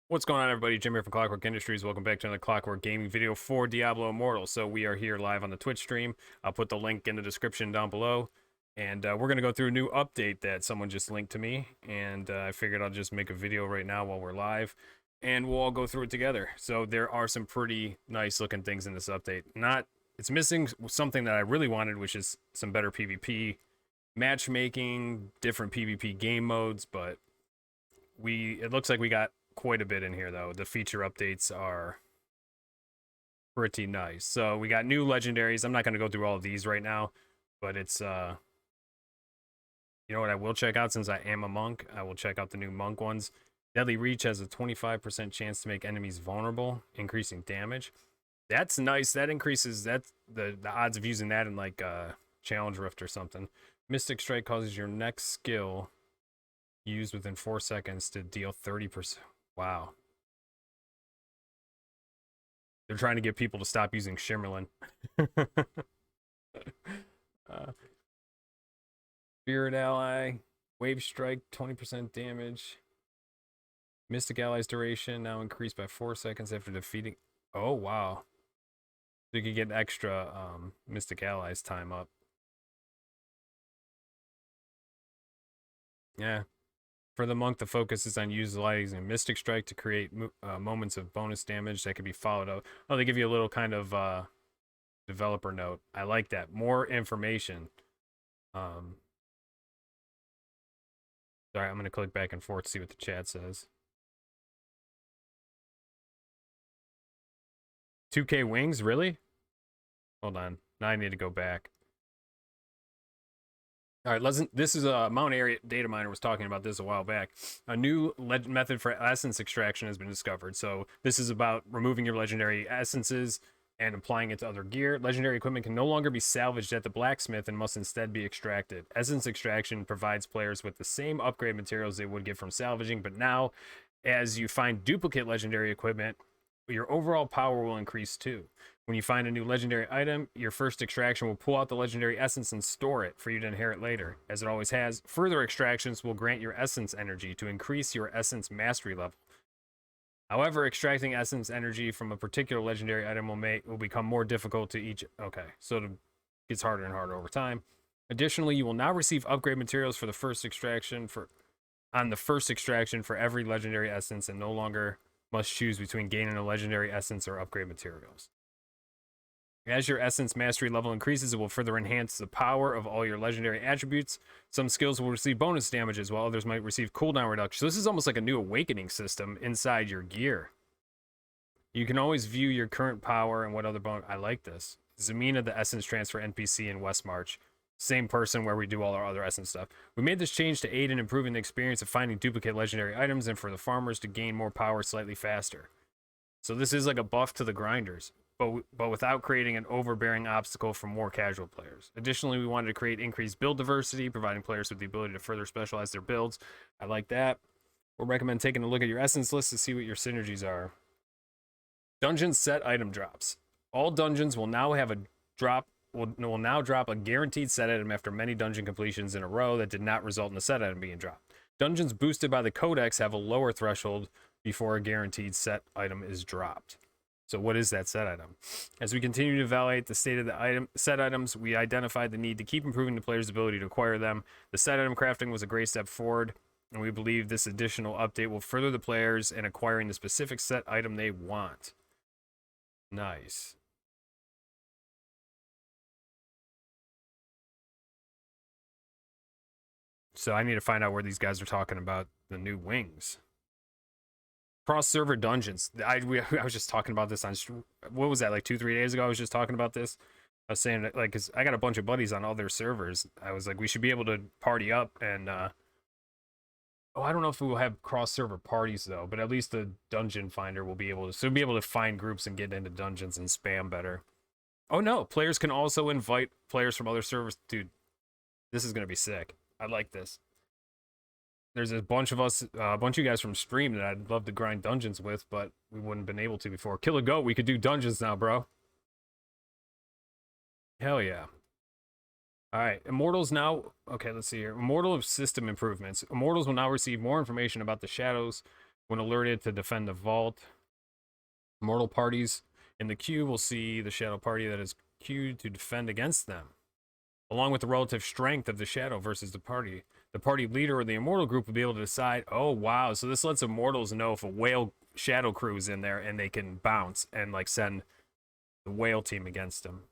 What's going on, everybody? Jim here from Clockwork Industries. Welcome back to another Clockwork Gaming video for Diablo Immortal. So we are here live on the Twitch stream. I'll put the link in the description down below. And we're going to go through a new update that someone just linked to me. And I figured I'll just make a video right now while we're live. And we'll all go through it together. So there are some pretty nice looking things in this update. It's missing something that I really wanted, which is some better PvP matchmaking, different PvP game modes. But it looks like we got quite a bit in here, though. The feature updates are pretty nice. So we got new legendaries. I'm not going to go through all of these right now, but it's you know what I will check out, since I am a monk, I will check out the new monk ones. Deadly Reach has a 25% chance to make enemies vulnerable, increasing damage. That's nice. That increases the odds of using that in like Challenge Rift or something. Mystic Strike causes your next skill used within 4 seconds to deal 30%. Wow. They're trying to get people to stop using Shimmerlin. Spirit Ally, Wave Strike, 20% damage. Mystic Ally's duration now increased by 4 seconds after defeating. Oh, wow. So you can get extra Mystic Allies time up. Yeah. For the monk, the focus is on utilizing Mystic Strike to create moments of bonus damage that can be followed up. Oh, they give you a little kind of developer note. I like that. More information. Sorry, I'm going to click back and forth to see what the chat says. 2K wings? Really? Hold on. Now I need to go back. All right, this is a Mount Area data miner was talking about this a while back. A new method for essence extraction has been discovered. So this is about removing your legendary essences and applying it to other gear. Legendary equipment can no longer be salvaged at the blacksmith and must instead be extracted. Essence extraction provides players with the same upgrade materials they would get from salvaging, but now, as you find duplicate legendary equipment, your overall power will increase too. When you find a new legendary item, your first extraction will pull out the legendary essence and store it for you to inherit later. As it always has, further extractions will grant your essence energy to increase your essence mastery level. However, extracting essence energy from a particular legendary item will become more difficult to each. Okay, so it gets harder and harder over time. Additionally, you will now receive upgrade materials for the first extraction for every legendary essence, and no longer must choose between gaining a legendary essence or upgrade materials. As your essence mastery level increases, it will further enhance the power of all your legendary attributes. Some skills will receive bonus damages, while others might receive cooldown reduction. So this is almost like a new awakening system inside your gear. You can always view your current power and what other bonus. I like this. Zamina, the essence transfer NPC in West March. Same person where we do all our other essence stuff. We made this change to aid in improving the experience of finding duplicate legendary items and for the farmers to gain more power slightly faster. So this is like a buff to the grinders, but without creating an overbearing obstacle for more casual players. Additionally, we wanted to create increased build diversity, providing players with the ability to further specialize their builds. I like that. We'll recommend taking a look at your essence list to see what your synergies are. Dungeon set item drops. All dungeons will now have a drop. Will now drop a guaranteed set item after many dungeon completions in a row that did not result in the set item being dropped. Dungeons boosted by the codex have a lower threshold before a guaranteed set item is dropped. So what is that set item? As we continue to evaluate the state of the set items, we identified the need to keep improving the player's ability to acquire them. The set item crafting was a great step forward, and we believe this additional update will further the players in acquiring the specific set item they want. Nice. So I need to find out where these guys are talking about the new wings. Cross-server dungeons. I was just talking about this on, what was that, like 2-3 days ago? I was just talking about this. I was saying, like, because I got a bunch of buddies on all their servers. I was like, we should be able to party up and, oh, I don't know if we will have cross-server parties, though, but at least the dungeon finder will be able to, so we'll be able to find groups and get into dungeons and spam better. Oh, no, players can also invite players from other servers. Dude, this is going to be sick. I like this. There's a bunch of us, a bunch of you guys from stream that I'd love to grind dungeons with, but we wouldn't have been able to before. Kill a goat, we could do dungeons now, bro. Hell yeah. All right, Immortals now. Okay, let's see here. Immortal system improvements. Immortals will now receive more information about the shadows When alerted to defend the vault, mortal parties in the queue will see the shadow party that is queued to defend against them. Along with the relative strength of the shadow versus the party leader or the immortal group will be able to decide, oh wow, so this lets immortals know if a whale shadow crew is in there and they can bounce and like send the whale team against them.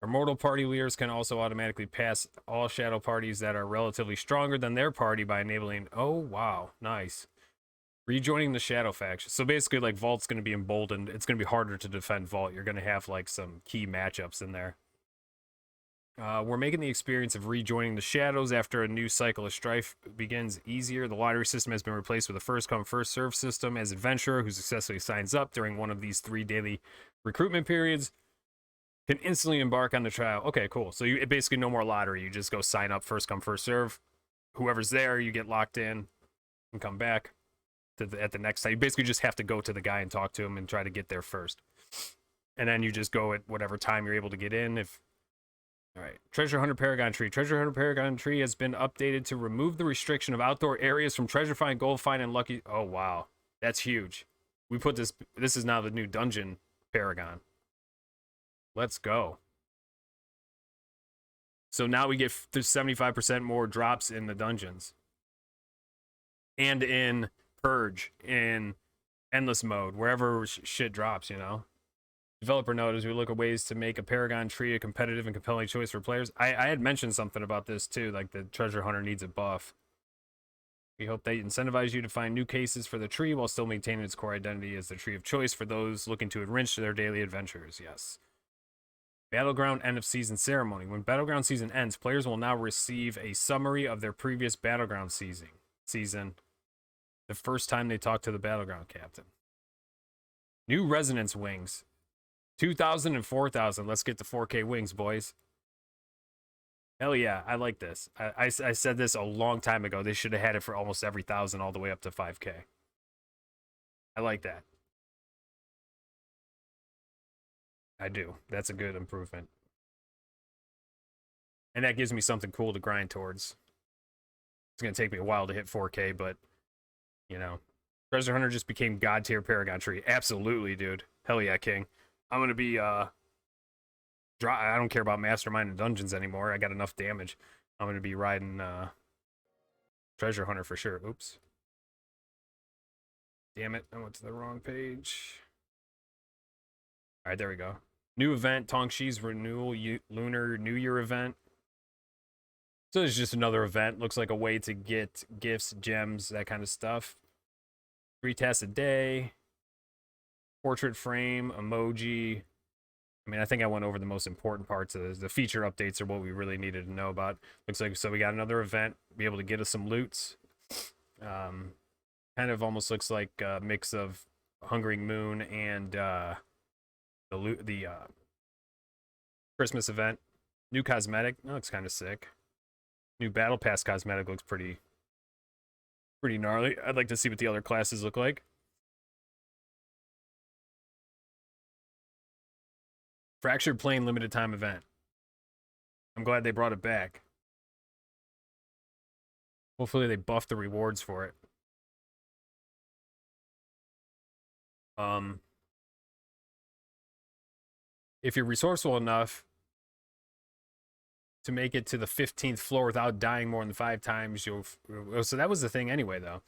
Immortal party leaders can also automatically pass all shadow parties that are relatively stronger than their party by enabling, oh wow, nice. Rejoining the shadow faction. So basically like Vault's going to be emboldened. It's going to be harder to defend Vault. You're going to have like some key matchups in there. We're making the experience of rejoining the shadows after a new cycle of strife begins easier. The lottery system has been replaced with a first come first serve system. As adventurer who successfully signs up during one of these 3 daily recruitment periods can instantly embark on the trial. Okay, cool. So you basically no more lottery. You just go sign up, first come first serve. Whoever's there, you get locked in and come back to at the next time. You basically just have to go to the guy and talk to him and try to get there first. And then you just go at whatever time you're able to get in. All right, Treasure Hunter Paragon Tree. Treasure Hunter Paragon Tree has been updated to remove the restriction of outdoor areas from Treasure Find, Gold Find, and Lucky. Oh, wow. That's huge. We put this is now the new dungeon Paragon. Let's go. So now we get 75% more drops in the dungeons. And in Purge, in Endless Mode, wherever shit drops, you know? Developer note, as we look at ways to make a Paragon Tree a competitive and compelling choice for players. I had mentioned something about this too, like the Treasure Hunter needs a buff. We hope they incentivize you to find new cases for the tree while still maintaining its core identity as the tree of choice for those looking to enrich their daily adventures. Yes. Battleground End of Season Ceremony. When Battleground Season ends, players will now receive a summary of their previous Battleground season the first time they talk to the Battleground captain. New Resonance Wings. 2,000 and 4,000. Let's get the 4K wings, boys. Hell yeah, I like this. I said this a long time ago. They should have had it for almost every 1,000 all the way up to 5K. I like that. I do. That's a good improvement. And that gives me something cool to grind towards. It's going to take me a while to hit 4K, but, you know. Treasure Hunter just became God tier Paragon Tree. Absolutely, dude. Hell yeah, King. I'm going to be, I don't care about Mastermind and Dungeons anymore. I got enough damage. I'm going to be riding, Treasure Hunter for sure. Oops. Damn it. I went to the wrong page. All right, there we go. New event, Tongshi's Renewal Lunar New Year event. So it's just another event. Looks like a way to get gifts, gems, that kind of stuff. 3 tasks a day. Portrait frame, emoji. I mean, I think I went over the most important parts of this. The feature updates are what we really needed to know about. Looks like, so we got another event. Be able to get us some loots. Kind of almost looks like a mix of Hungering Moon and the Christmas event. New cosmetic. That looks kind of sick. New Battle Pass cosmetic looks pretty gnarly. I'd like to see what the other classes look like. Fractured Plane limited time event. I'm glad they brought it back. Hopefully they buff the rewards for it. If you're resourceful enough to make it to the 15th floor without dying more than 5 times, so that was the thing anyway, though.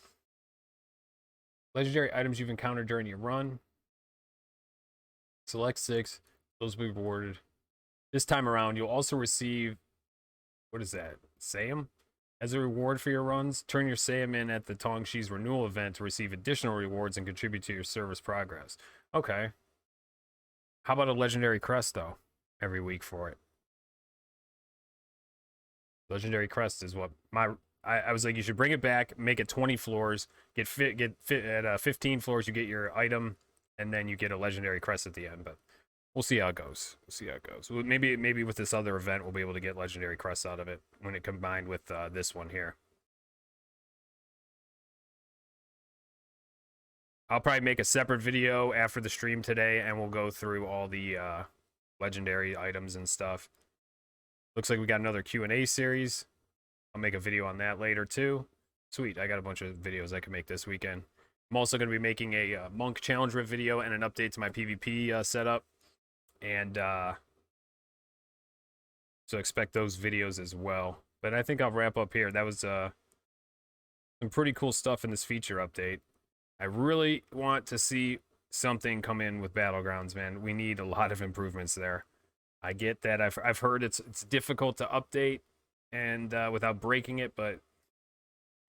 Legendary items you've encountered during your run. Select 6. Those will be rewarded. This time around, you'll also receive, what is that? Sayum? As a reward for your runs, turn your Sayum in at the Tongshi's Renewal event to receive additional rewards and contribute to your service progress. Okay. How about a legendary crest, though? Every week for it. Legendary crest is what I was like, you should bring it back, make it 20 floors, get fit at 15 floors, you get your item, and then you get a legendary crest at the end. But we'll see how it goes. Maybe with this other event, we'll be able to get legendary crests out of it when it combined with this one here. I'll probably make a separate video after the stream today, and we'll go through all the legendary items and stuff. Looks like we got another Q&A series. I'll make a video on that later too. Sweet, I got a bunch of videos I can make this weekend. I'm also going to be making a monk challenge rift video and an update to my PvP setup. And so expect those videos as well. But I think I'll wrap up here. That was some pretty cool stuff in this feature update. I really want to see something come in with Battlegrounds, man. We need a lot of improvements there. I get that. I've heard it's difficult to update and without breaking it, but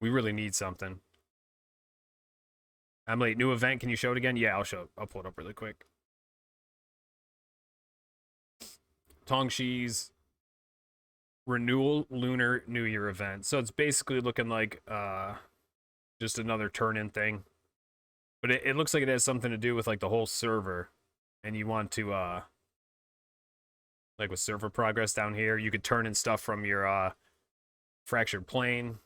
we really need something. I'm late. New event. Can you show it again? Yeah, I'll show it. I'll pull it up really quick. Tongshi's Renewal Lunar New Year event. So it's basically looking like just another turn-in thing. But it looks like it has something to do with like the whole server. And you want to like with server progress down here, you could turn in stuff from your fractured plane.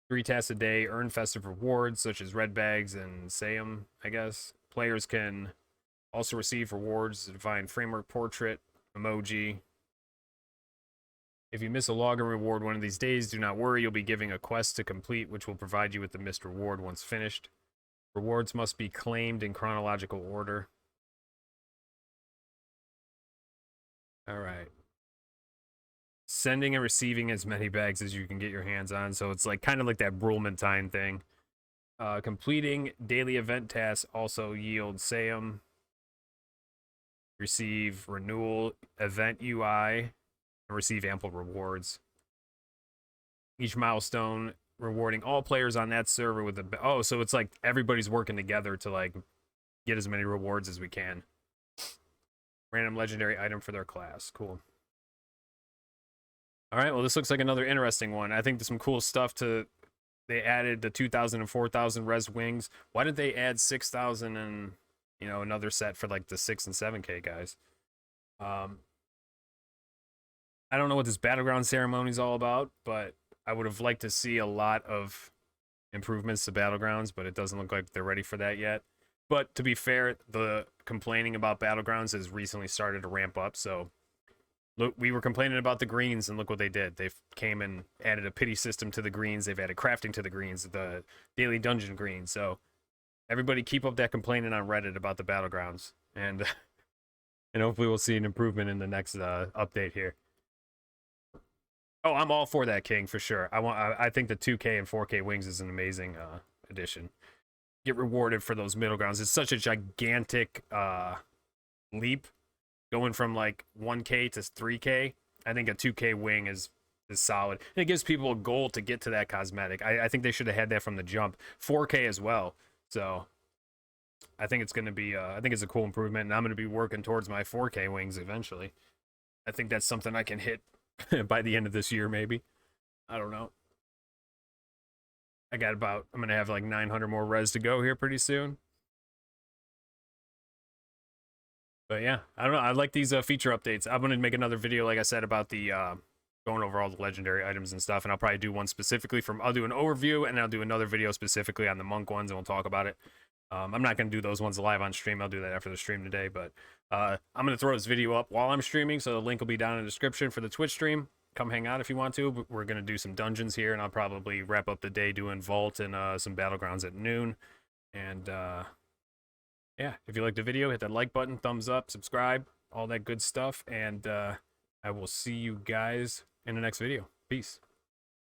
3 tasks a day, earn festive rewards such as red bags and Sayum, I guess. Players can also receive rewards, define framework portrait, emoji. If you miss a login reward one of these days, do not worry, you'll be giving a quest to complete, which will provide you with the missed reward once finished. Rewards must be claimed in chronological order. Alright. Sending and receiving as many bags as you can get your hands on, so it's like kind of like that Brulmentine thing. Completing daily event tasks also yields Sayum. Receive renewal event UI and receive ample rewards. Each milestone rewarding all players on that server with the so it's like everybody's working together to like get as many rewards as we can. Random legendary item for their class. Cool. All right, well, this looks like another interesting one. I think there's some cool stuff to. They added the 2,000 and 4,000 res wings. Why did they add 6,000 and another set for like the 6 and 7K guys? I don't know what this battleground ceremony is all about, but I would have liked to see a lot of improvements to battlegrounds, but it doesn't look like they're ready for that yet. But to be fair, the complaining about battlegrounds has recently started to ramp up, so look, we were complaining about the greens, and look what they did. They've came and added a pity system to the greens. They've added crafting to the greens, the daily dungeon greens. So everybody keep up that complaining on Reddit about the battlegrounds, and and hopefully we'll see an improvement in the next update here. Oh, I'm all for that, King, for sure. I think the 2K and 4K wings is an amazing addition. Get rewarded for those middle grounds. It's such a gigantic leap going from like 1K to 3K. I think a 2K wing is solid. And it gives people a goal to get to that cosmetic. I think they should have had that from the jump. 4K as well. So I think it's going to be, I think it's a cool improvement. And I'm going to be working towards my 4K wings eventually. I think that's something I can hit by the end of this year, maybe. I don't know. I'm going to have like 900 more res to go here pretty soon. But yeah, I don't know. I like these feature updates. I'm going to make another video, like I said, about the going over all the legendary items and stuff. And I'll probably do one specifically I'll do an overview, and I'll do another video specifically on the monk ones, and we'll talk about it. I'm not going to do those ones live on stream. I'll do that after the stream today. But I'm going to throw this video up while I'm streaming, so the link will be down in the description for the Twitch stream. Come hang out if you want to. But we're going to do some dungeons here, and I'll probably wrap up the day doing Vault and some Battlegrounds at noon. And yeah, if you liked the video, hit that like button, thumbs up, subscribe, all that good stuff. And I will see you guys in the next video. Peace.